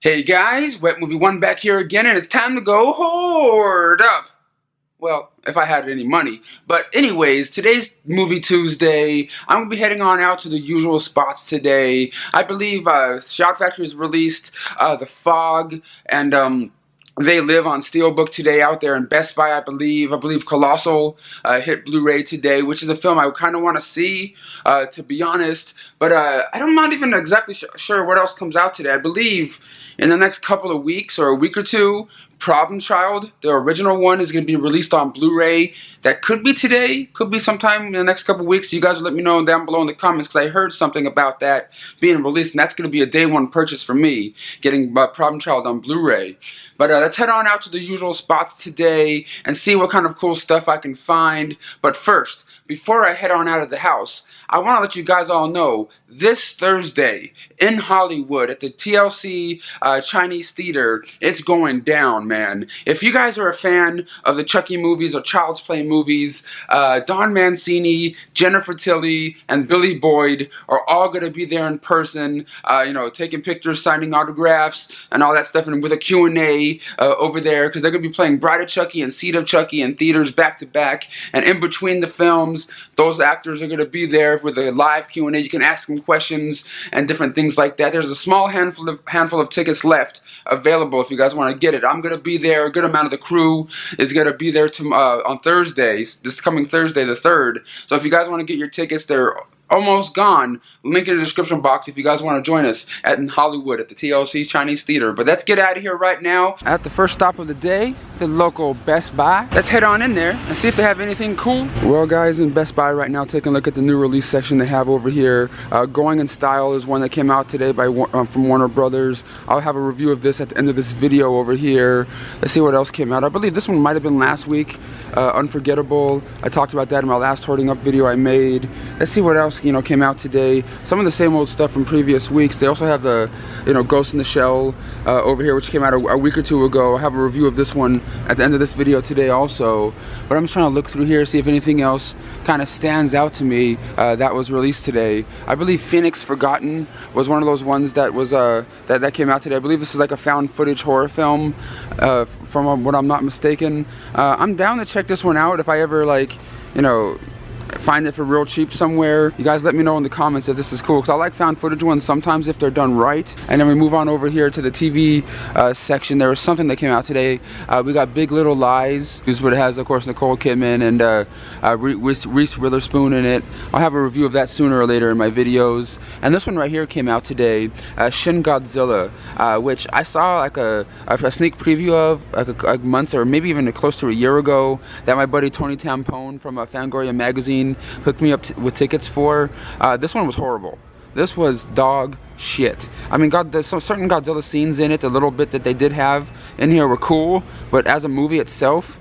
Hey guys, Wet Movie 1 back here again, and it's time to go hoard up. Well, if I had any money. But anyways, today's Movie Tuesday. I'm going to be heading on out to the usual spots today. I believe Shout Factory has released The Fog, and They Live on Steelbook today out there in Best Buy, I believe. I believe Colossal hit Blu-ray today, which is a film I kind of want to see, to be honest. But I'm not even exactly sure what else comes out today. I believe in the next couple of weeks or a week or two, Problem Child, the original one, is going to be released on Blu-ray. That could be today, could be sometime in the next couple of weeks. You guys will let me know down below in the comments, because I heard something about that being released, and that's going to be a day one purchase for me, getting Problem Child on Blu-ray. But let's head on out to the usual spots today and see what kind of cool stuff I can find. But first, before I head on out of the house, I want to let you guys all know, this Thursday in Hollywood at the TLC Chinese Theater, it's going down, man. If you guys are a fan of the Chucky movies or Child's Play movies, Don Mancini, Jennifer Tilly, and Billy Boyd are all going to be there in person, taking pictures, signing autographs, and all that stuff, and with a Q&A over there, because they're going to be playing Bride of Chucky and Seed of Chucky in theaters back to back, and in between the films, those actors are going to be there with a live Q&A. You can ask them questions and different things like that. There's a small handful of tickets left available if you guys want to get it. I'm going to be there. A good amount of the crew is going to be there on Thursdays, this coming Thursday the 3rd. So if you guys want to get your tickets, they're almost gone. Link in the description box if you guys want to join us in Hollywood at the TLC Chinese Theater. But let's get out of here right now. At the first stop of the day, the local Best Buy. Let's head on in there and see if they have anything cool. Well guys, in Best Buy right now, taking a look at the new release section they have over here. Going in Style is one that came out today from Warner Brothers. I'll have a review of this at the end of this video over here. Let's see what else came out. I believe this one might have been last week. Unforgettable. I talked about that in my last Hoarding Up video I made. Let's see what else came out today. Some of the same old stuff from previous weeks. They also have the Ghost in the Shell over here, which came out a week or two ago. I'll have a review of this one at the end of this video today also. But I'm just trying to look through here, see if anything else kind of stands out to me that was released today. I believe Phoenix Forgotten was one of those ones that was that came out today. I believe this is like a found footage horror film, from what I'm not mistaken. I'm down to check this one out if I ever find it for real cheap somewhere. You guys let me know in the comments if this is cool, because I like found footage ones sometimes if they're done right. And then we move on over here to the TV section. There was something that came out today. We got Big Little Lies, which has of course Nicole Kidman and Reese Witherspoon in it. I'll have a review of that sooner or later in my videos. And this one right here came out today, Shin Godzilla, which I saw like a sneak preview of like months or maybe even close to a year ago, that my buddy Tony Tampone from Fangoria magazine hooked me up with tickets for. This one was horrible. This was dog shit. I mean, there's some certain Godzilla scenes in it, a little bit that they did have in here were cool, but as a movie itself,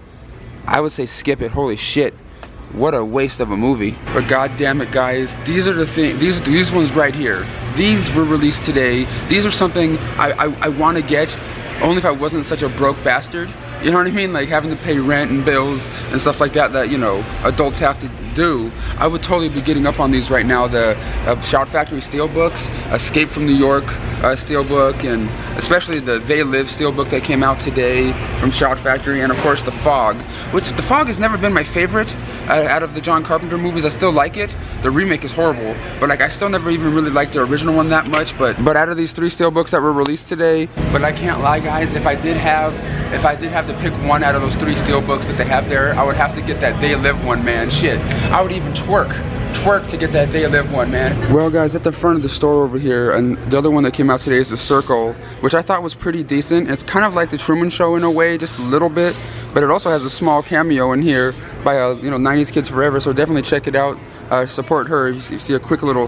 I would say skip it. Holy shit. What a waste of a movie. But god damn it, guys, these are the things, these ones right here. These were released today. These are something I want to get, only if I wasn't such a broke bastard. You know what I mean? Like having to pay rent and bills and stuff like that adults have to do. I would totally be getting up on these right now. The Shout Factory Steelbooks, Escape from New York Steelbook, and especially the They Live Steelbook that came out today from Shout Factory, and of course The Fog, which The Fog has never been my favorite out of the John Carpenter movies. I still like it. The remake is horrible, but I still never even really liked the original one that much. But out of these 3 Steelbooks that were released today, but I can't lie guys, if I did have to pick one out of those 3 Steelbooks that they have there, I would have to get that They Live one, man. Shit, I would even twerk to get that They Live one, man. Well guys, at the front of the store over here, and the other one that came out today is The Circle, which I thought was pretty decent. It's kind of like The Truman Show in a way, just a little bit, but it also has a small cameo in here by 90s Kids Forever, so definitely check it out. Support her. You see a quick little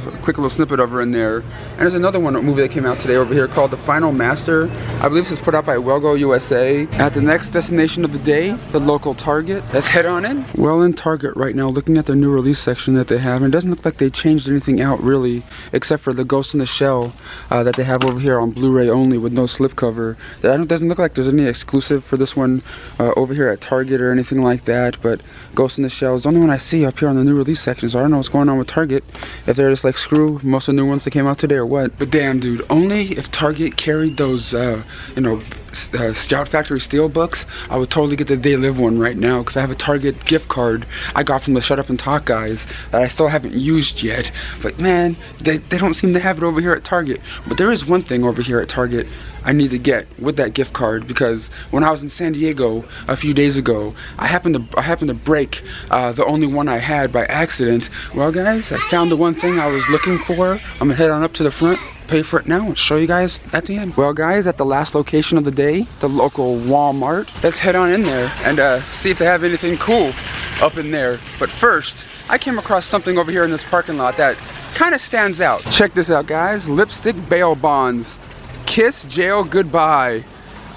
snippet of her in there. And there's another movie that came out today over here called The Final Master. I believe this is put out by Wellgo USA. At the next destination of the day, the local Target. Let's head on in. Well, in Target right now, looking at their new release section that they have, and it doesn't look like they changed anything out really, except for the Ghost in the Shell that they have over here on Blu-ray only with no slipcover. It doesn't look like there's any exclusive for this one over here at Target or anything like that, but Ghost in the Shell is the only one I see up here on the new release section, so I don't know know what's going on with Target. If they're just like, screw most of the new ones that came out today or what. But damn, dude, only if Target carried those, you know, Scout Factory steel books, I would totally get the They Live one right now, because I have a Target gift card I got from the Shut Up and Talk guys that I still haven't used yet. But man, they don't seem to have it over here at Target. But there is one thing over here at Target I need to get with that gift card, because when I was in San Diego a few days ago, I happened to break the only one I had by accident. Well guys, I found the one thing I was looking for. I'm gonna head on up to the front, pay for it now, and show you guys at the end. Well guys, at the last location of the day, the local Walmart, let's head on in there and see if they have anything cool up in there. But first, I came across something over here in this parking lot that kind of stands out. Check this out guys, lipstick bail bonds. Kiss jail goodbye.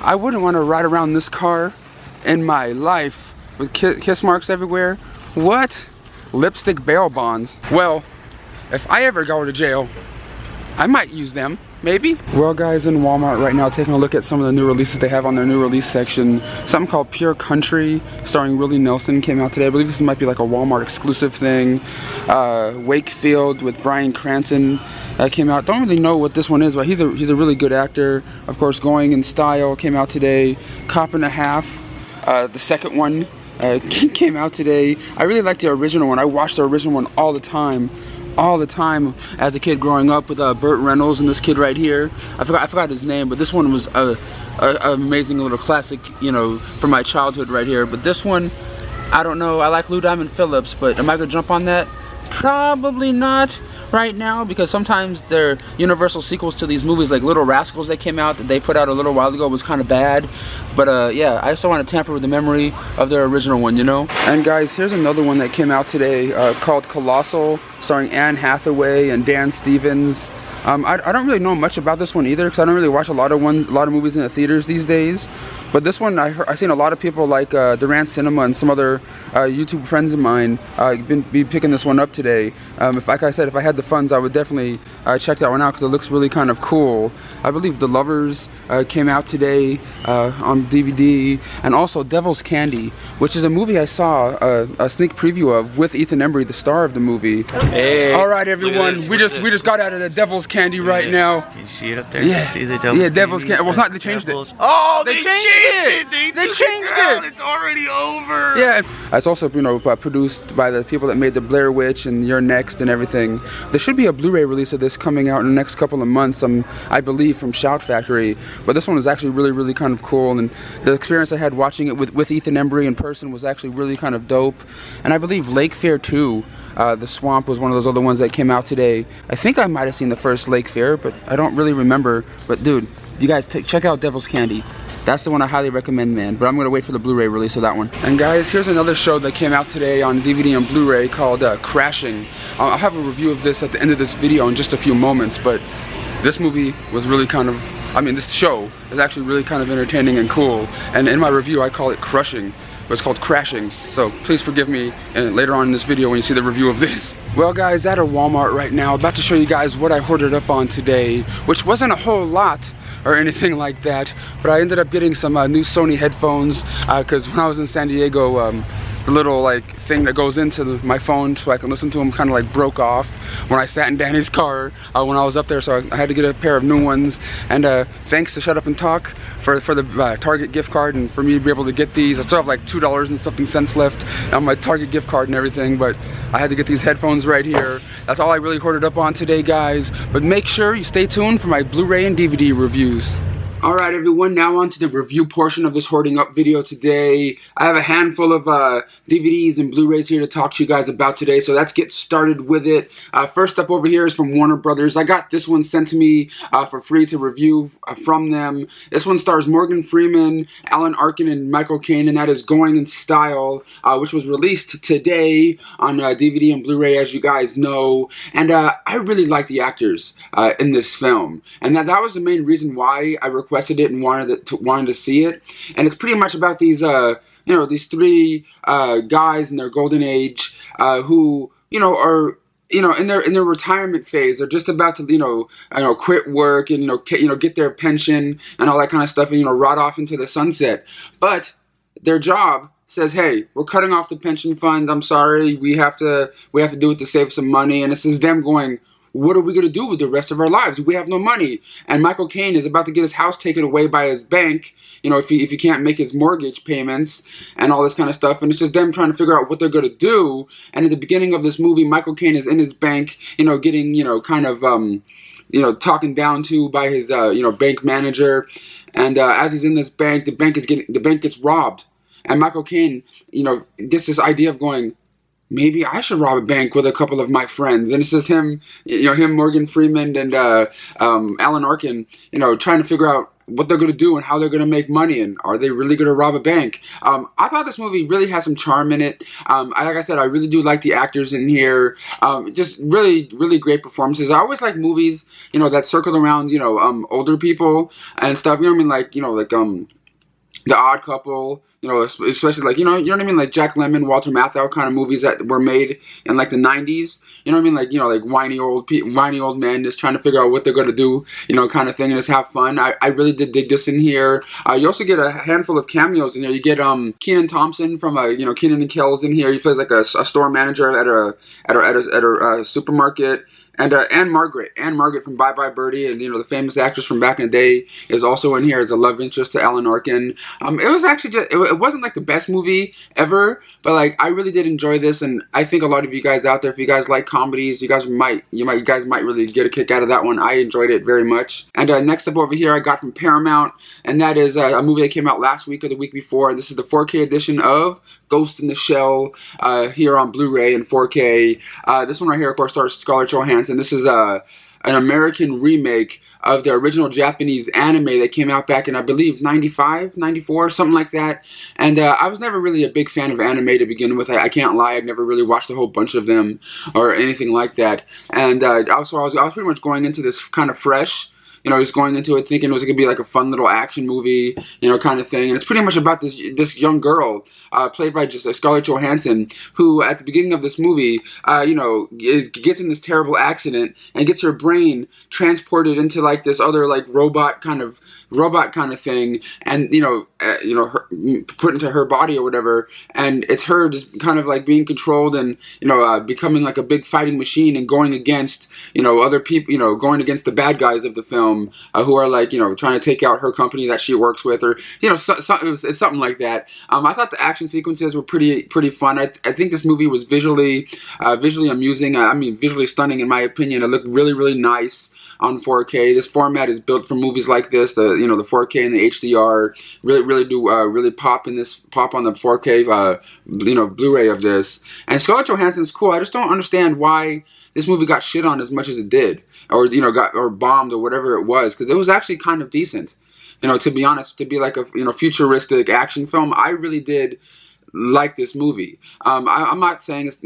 I wouldn't want to ride around this car in my life with kiss marks everywhere. What? Lipstick bail bonds. Well, if I ever go to jail, I might use them, maybe. Well guys, in Walmart right now, taking a look at some of the new releases they have on their new release section. Something called Pure Country, starring Willie Nelson, came out today. I believe this might be like a Walmart exclusive thing. Wakefield with Bryan Cranston came out. Don't really know what this one is, but he's a really good actor. Of course, Going in Style came out today. Cop and a Half, the second one, came out today. I really like the original one. I watched the original one all the time as a kid growing up with Burt Reynolds and this kid right here. I forgot his name, but this one was a amazing little classic, you know, from my childhood right here. But this one, I don't know. I like Lou Diamond Phillips, but am I gonna jump on that? Probably not right now, because sometimes they're Universal sequels to these movies, like Little Rascals that came out that they put out a little while ago was kind of bad. But yeah, I just don't want to tamper with the memory of their original one, you know. And guys, here's another one that came out today called Colossal, starring Anne Hathaway and Dan Stevens. I don't really know much about this one either, because I don't really watch a lot of movies in the theaters these days. But this one, I've seen a lot of people like Durant Cinema and some other YouTube friends of mine be picking this one up today. Like I said, if I had the funds, I would definitely check that one out, because it looks really kind of cool. I believe The Lovers came out today on DVD, and also Devil's Candy, which is a movie I saw a sneak preview of with Ethan Embry, the star of the movie. Hey, all right, everyone, we just got out of the Devil's Candy right now. Can you see it up there? Yeah, see the Devil's Devil's Candy. Well, it's not. They changed it. Oh, they changed it. They changed it. It's already over. Yeah. It's also, you know, produced by the people that made the Blair Witch and You're Next and everything. There should be a Blu-ray release of this coming out in the next couple of months, I believe, from Shout Factory. But this one is actually really kind of cool, and the experience I had watching it with Ethan Embry in person was actually really kind of dope. And I believe Lake Fair 2, The Swamp, was one of those other ones that came out today. I think I might have seen the first Lake Fair, but I don't really remember. But dude, you guys check out Devil's Candy. That's the one I highly recommend, man. But I'm going to wait for the Blu-ray release of that one. And guys, here's another show that came out today on DVD and Blu-ray called Crashing. I'll have a review of this at the end of this video in just a few moments. But this movie was really kind of, this show is actually really kind of entertaining and cool. And in my review, I call it Crushing. But it's called Crashing. So please forgive me later on in this video when you see the review of this. Well guys, at a Walmart right now, about to show you guys what I hoarded up on today, which wasn't a whole lot or anything like that, but I ended up getting some new Sony headphones, because when I was in San Diego, the little like thing that goes into my phone so I can listen to them kind of like broke off when I sat in Danny's car when I was up there, so I had to get a pair of new ones. And thanks to Shut Up and Talk for the Target gift card, and for me to be able to get these. I still have like $2 and something cents left on my Target gift card and everything, but I had to get these headphones right here. That's all I really hoarded up on today, guys. But make sure you stay tuned for my Blu-ray and DVD reviews. Alright everyone, now on to the review portion of this hoarding up video today. I have a handful of DVDs and Blu-rays here to talk to you guys about today, so let's get started with it. First up over here is from Warner Brothers. I got this one sent to me for free to review from them. This one stars Morgan Freeman, Alan Arkin, and Michael Caine, and that is Going in Style, which was released today on DVD and Blu-ray, as you guys know. And I really like the actors in this film, and that was the main reason why I requested it and wanted to see it. And it's pretty much about these these three guys in their golden age who are in their retirement phase. They're just about to quit work and get their pension and all that kind of stuff, and rot off into the sunset. But their job says, "Hey, we're cutting off the pension fund. I'm sorry, we have to do it to save some money." And this is them going, "What are we gonna do with the rest of our lives? We have no money." And Michael Caine is about to get his house taken away by his bank. If he can't make his mortgage payments and all this kind of stuff, and it's just them trying to figure out what they're gonna do. And at the beginning of this movie, Michael Caine is in his bank, getting kind of talking down to by his bank manager. And as he's in this bank, the bank gets robbed. And Michael Caine, gets this idea of going, maybe I should rob a bank with a couple of my friends. And it's just him, Morgan Freeman and Alan Arkin, trying to figure out what they're going to do and how they're going to make money, and are they really going to rob a bank. I thought this movie really has some charm in it. Like I said, I really do like the actors in here. Just really, really great performances. I always like movies, that circle around, older people and stuff. You know what I mean? Like The Odd Couple. Especially like, you know what I mean? Like Jack Lemmon, Walter Matthau kind of movies that were made in like the 90s. You know what I mean? Like, like whiny old men just trying to figure out what they're going to do, kind of thing, and just have fun. I really did dig this in here. You also get a handful of cameos in here. You get Kenan Thompson from Kenan and Kel's in here. He plays like a store manager at a supermarket. And Anne Margaret from Bye Bye Birdie, and the famous actress from back in the day, is also in here as a love interest to Alan Arkin. It was actually just, it wasn't like the best movie ever, but like I really did enjoy this, and I think a lot of you guys out there, if you guys like comedies, you guys might really get a kick out of that one. I enjoyed it very much. And next up over here, I got from Paramount, and that is a movie that came out last week or the week before, and this is the 4K edition of Ghost in the Shell here on Blu-ray and 4K. This one right here, of course, stars Scarlett Johansson. This is an American remake of the original Japanese anime that came out back in, I believe, 95, 94, something like that. And I was never really a big fan of anime to begin with. I can't lie, I'd never really watched a whole bunch of them or anything like that. And also, I was pretty much going into this kind of fresh. Just going into it thinking it was going to be like a fun little action movie, kind of thing. And it's pretty much about this young girl, played by just Scarlett Johansson, who at the beginning of this movie, gets in this terrible accident and gets her brain transported into like this other like robot kind of thing, and her, put into her body or whatever, and it's her just kind of like being controlled and becoming like a big fighting machine and going against other people, going against the bad guys of the film, who are like trying to take out her company that she works with, or it's something like that. I thought the action sequences were pretty fun. I think this movie was visually amusing. I mean, visually stunning in my opinion. It looked really nice on 4K. This format is built for movies like this. The 4K and the HDR really pop on the 4K Blu-ray of this. And Scarlett Johansson's cool. I just don't understand why this movie got shit on as much as it did, or got bombed or whatever it was, because it was actually kind of decent. To be honest, to be like a futuristic action film, I really did like this movie. I'm not saying it's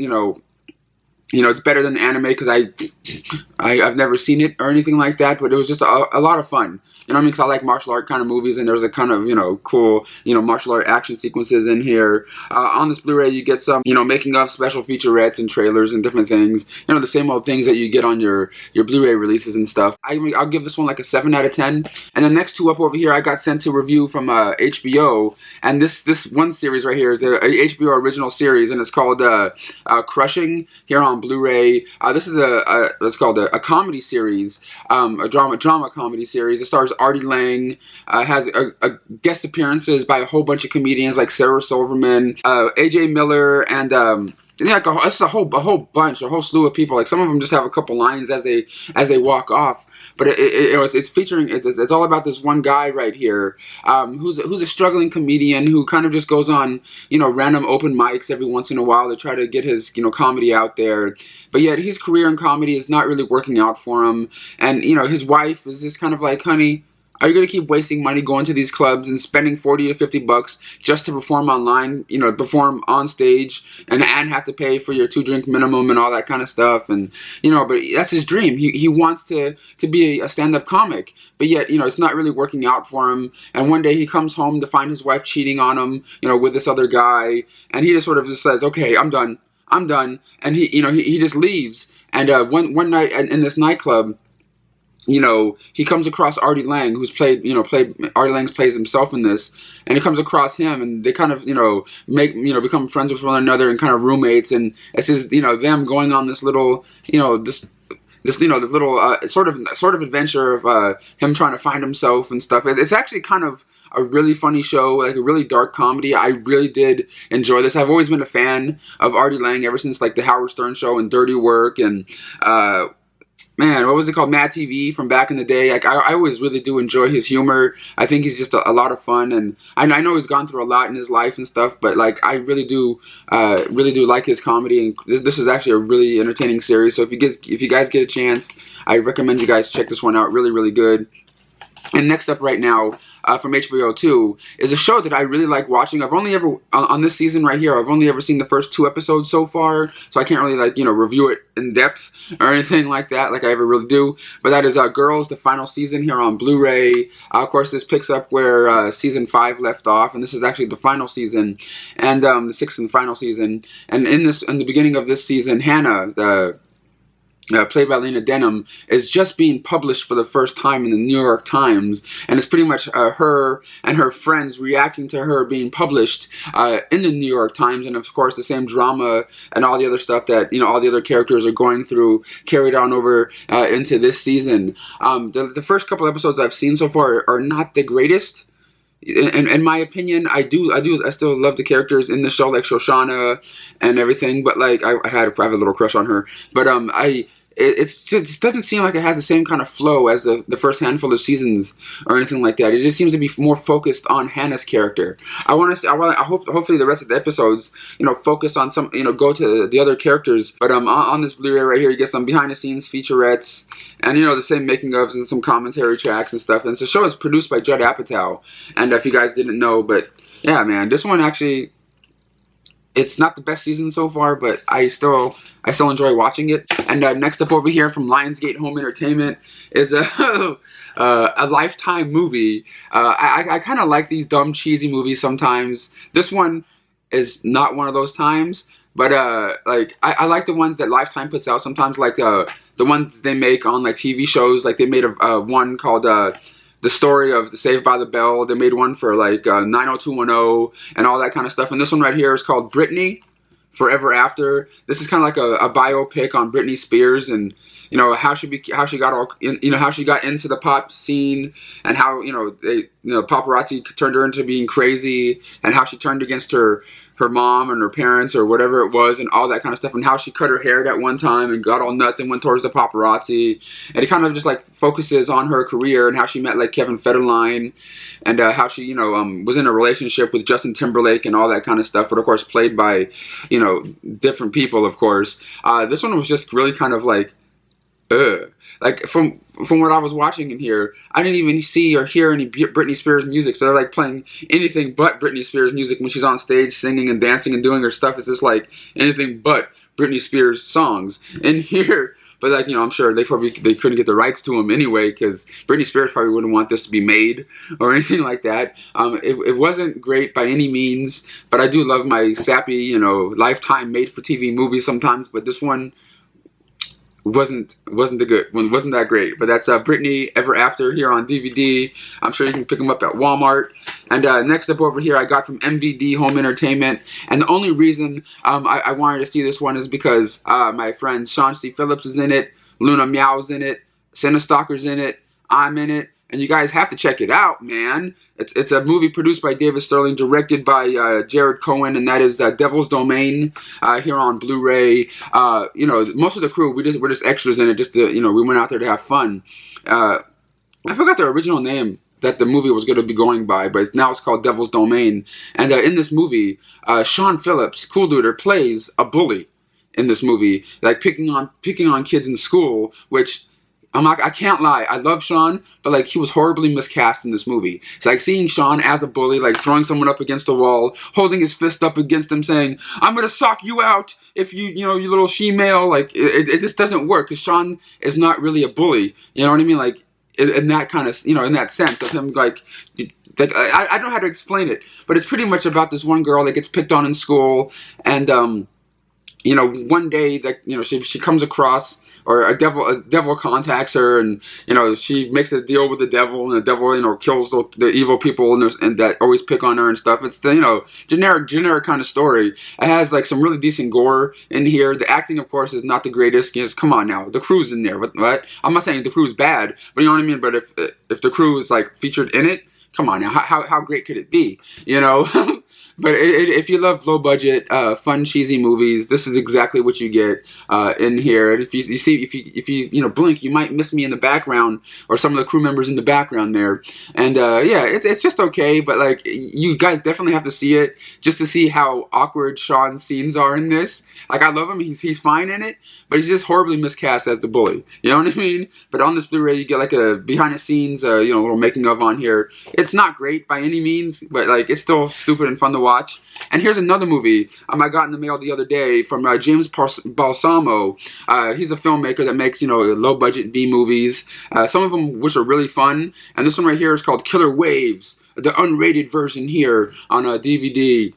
it's better than anime, because I've never seen it or anything like that, but it was just a lot of fun. You know what I mean? Because I like martial art kind of movies, and there's a kind of, cool, martial art action sequences in here. On this Blu-ray, you get some, making of special featurettes and trailers and different things. The same old things that you get on your Blu-ray releases and stuff. I'll give this one like a 7 out of 10. And the next two up over here, I got sent to review from HBO. And this one series right here is a HBO original series, and it's called Crushing, here on Blu-ray. This is it's called a comedy series, a drama comedy series. It stars Artie Lang, has a guest appearances by a whole bunch of comedians like Sarah Silverman, AJ Miller, and it's a whole slew of people. Like some of them just have a couple lines as they walk off. But it's featuring, it's all about this one guy right here, who's a struggling comedian who kind of just goes on, random open mics every once in a while to try to get his, comedy out there. But yet his career in comedy is not really working out for him. And, his wife is just kind of like, honey, are you going to keep wasting money going to these clubs and spending $40 to $50 just to perform online, perform on stage, and have to pay for your 2-drink minimum and all that kind of stuff? And, but that's his dream. He wants to be a stand-up comic, but yet, it's not really working out for him. And one day he comes home to find his wife cheating on him, with this other guy, and he just sort of just says, okay, I'm done. And he just leaves. And one night in this nightclub, he comes across Artie Lang, who's played Artie Lang plays himself in this, and he comes across him, and they kind of become friends with one another and kind of roommates, and it's them going on this little this little sort of adventure of him trying to find himself and stuff. It's actually kind of a really funny show, like a really dark comedy. I really did enjoy this. I've always been a fan of Artie Lang ever since like the Howard Stern Show and Dirty Work and man, what was it called? Mad TV from back in the day. Like I always really do enjoy his humor. I think he's just a lot of fun, and I know he's gone through a lot in his life and stuff. But like I really do like his comedy, and this is actually a really entertaining series. So if you guys get a chance, I recommend you guys check this one out. Really, really good. And next up right now, from HBO 2 is a show that I really like watching. I've only ever, on this season right here, I've only ever seen the first 2 episodes so far, so I can't really review it in depth or anything like that, like I ever really do. But that is Girls, the final season here on Blu-ray. Of course, this picks up where season 5 left off, and this is actually the final season, and the 6th and final season. And in the beginning of this season, Hannah, played by Lena Dunham, is just being published for the first time in the New York Times, and it's pretty much her and her friends reacting to her being published in the New York Times, and of course the same drama and all the other stuff that all the other characters are going through carried on over into this season. The first couple episodes I've seen so far are not the greatest. In my opinion, I still love the characters in the show, like Shoshana and everything, but like I have a little crush on her, but it just doesn't seem like it has the same kind of flow as the first handful of seasons or anything like that. It just seems to be more focused on Hannah's character. I hope hopefully the rest of the episodes focus on some go to the other characters. But on this Blu-ray right here, you get some behind the scenes featurettes and the same making ofs and some commentary tracks and stuff. And the show is produced by Judd Apatow. And if you guys didn't know, but yeah, man, this one actually, it's not the best season so far, but I still enjoy watching it. And next up over here from Lionsgate Home Entertainment is a Lifetime movie. I kind of like these dumb, cheesy movies sometimes. This one is not one of those times, but like I like the ones that Lifetime puts out sometimes, like the ones they make on like TV shows. Like they made one called the story of the Saved by the Bell. They made one for like 90210 and all that kind of stuff. And this one right here is called Britney, Forever After. This is kind of like a biopic on Britney Spears and how she got into the pop scene, and how paparazzi turned her into being crazy, and how she turned against her mom and her parents or whatever it was, and all that kind of stuff, and how she cut her hair at one time and got all nuts and went towards the paparazzi. And it kind of just like focuses on her career and how she met like Kevin Federline, and how she was in a relationship with Justin Timberlake and all that kind of stuff, but of course played by different people, of course. This one was just really kind of like like from what I was watching in here, I didn't even see or hear any Britney Spears music. So they're like playing anything but Britney Spears music when she's on stage singing and dancing and doing her stuff. It's just like anything but Britney Spears songs in here. But like I'm sure they couldn't get the rights to them anyway, because Britney Spears probably wouldn't want this to be made or anything like that. It wasn't great by any means, but I do love my sappy Lifetime made for TV movies sometimes. But this one wasn't that great. But that's Britney Ever After here on DVD. I'm sure you can pick them up at Walmart. And next up over here, I got from MVD Home Entertainment. And the only reason I wanted to see this one is because my friend Sean C. Phillips is in it, Luna Meow's in it, Cinestalker's in it, I'm in it, and you guys have to check it out, man. It's a movie produced by David Sterling, directed by Jared Cohen, and that is Devil's Domain here on Blu-ray. Most of the crew, we're just extras in it, just to, we went out there to have fun. I forgot the original name that the movie was going to be going by, but now it's called Devil's Domain. And in this movie, Sean Phillips, Cool Duder, plays a bully in this movie, like picking on kids in school, which I can't lie, I love Sean, but like he was horribly miscast in this movie. It's like seeing Sean as a bully, like throwing someone up against a wall, holding his fist up against him, saying, "I'm gonna sock you out if you little she-male." Like it just doesn't work, because Sean is not really a bully. You know what I mean? Like in that kind of in that sense of him, like I don't know how to explain it, but it's pretty much about this one girl that gets picked on in school, and one day that she comes across or a devil contacts her, and she makes a deal with the devil, and the devil kills the evil people and that always pick on her and stuff. It's the generic kind of story. It has like some really decent gore in here. The acting, of course, is not the greatest. Come on now, the crew's in there. What? I'm not saying the crew's bad, but you know what I mean. But if the crew is like featured in it, come on now, how great could it be? But if you love low budget, fun, cheesy movies, this is exactly what you get in here. And if you blink, you might miss me in the background or some of the crew members in the background there. And yeah, it's just okay. But like, you guys definitely have to see it just to see how awkward Sean's scenes are in this. Like, I love him; he's fine in it, but he's just horribly miscast as the bully. You know what I mean? But on this Blu-ray, you get like a behind the scenes, little making of on here. It's not great by any means, but like, it's still stupid and fun to watch. And here's another movie I got in the mail the other day from James Balsamo. He's a filmmaker that makes low budget B movies. Some of them which are really fun, and this one right here is called Killer Waves, the unrated version here on a DVD.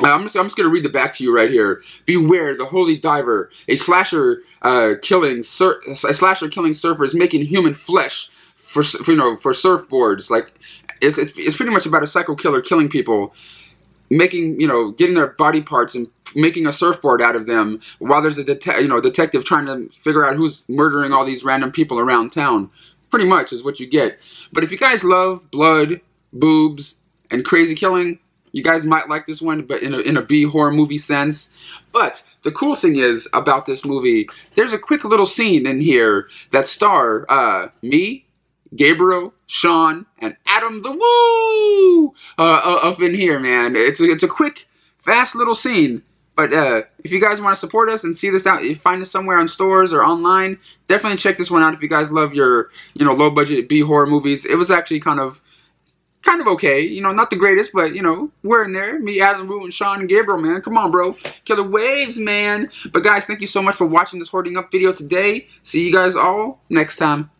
I'm just going to read the back to you right here. Beware the holy diver, a slasher killing surfers making human flesh for surfboards. Like it's pretty much about a psycho killer killing people, making getting their body parts and making a surfboard out of them, while there's a detective trying to figure out who's murdering all these random people around town. Pretty much is what you get. But if you guys love blood, boobs, and crazy killing, you guys might like this one, but in a B horror movie sense. But the cool thing is about this movie, there's a quick little scene in here that star me, Gabriel, Sean, and Adam the Woo up in here, man. It's a quick, fast little scene. But if you guys want to support us and see this out, you find this somewhere on stores or online, definitely check this one out if you guys love your low budget B horror movies. It was actually kind of okay, not the greatest, but we're in there. Me, Adam, Rue, and Sean and Gabriel, man. Come on, bro. Killer Waves, man. But guys, thank you so much for watching this Hoarding Up video today. See you guys all next time.